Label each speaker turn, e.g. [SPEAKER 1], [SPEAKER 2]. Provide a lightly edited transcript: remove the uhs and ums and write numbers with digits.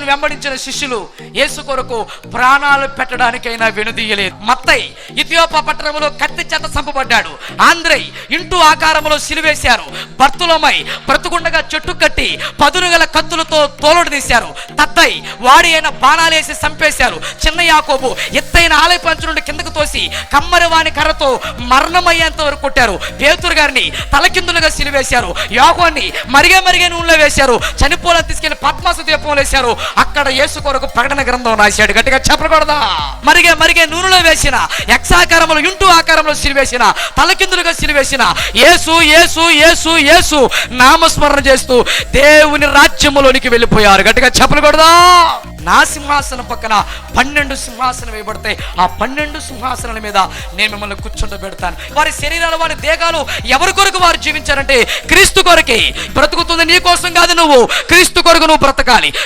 [SPEAKER 1] వెంబడించిన శిష్యులు యేసు కొరకు ప్రాణాలు పెట్టడానికైనా వెనుదీయలేదు. మత్తయి ఇథియోపా పట్టణంలో కత్తి చేత చంపబడ్డాడు. ఆంద్రై ఇంటూ ఆకారంలో సిలువేశారు. బర్తులమై బ్రతుకుండగా చెట్టు కట్టి పదును గల కత్తులతో తోలుడు తీశారు. తద్దై వాడి అయిన బాణాలేసి చంపేశారు. చిన్న యాకోబు ఎత్తైన ఆలయ పంచు నుండి కిందకు తోసి కమ్మరివాని కర్రతో మరణమయ్యేంత వరకు కొట్టారు. పేతురు గారిని తలకిందులుగా సిలువేశారు. యోహాన్ని మరిగే నూనెలో వేశారు. చనిపోలను తీసుకెళ్లి పద్మాసు దీపంలో వేశారు. అక్కడ యేసు కొరకు ప్రకటన గ్రంథం రాశాడు. గట్టిగా చెప్పకూడదా? మరిగే నూనెలో వేసిన, యక్షాకారంలో ఇంటూ ఆకారంలో సిలువేసిన, తలకిందులుగా సిలువేసిన యేసు యేసు యేసు యేసు నామస్మరణ చేస్తూ దేవుని రాజ్యములోనికి వెళ్ళిపోయారు. గట్టిగా చెప్పకూడదా? నా సింహాసనం పక్కన 12 సింహాసనం వేయబడతాయి. ఆ 12 సింహాసనాల మీద నేను మిమ్మల్ని కూర్చుండబెడతాను. వారి శరీరాలు, వారి దేహాలు ఎవరి కొరకు వారు జీవించారంటే క్రీస్తు కొరకే. బ్రతుకుతుంది నీ కోసం కాదు, నువ్వు క్రీస్తు కొరకు నువ్వు బ్రతకాలి.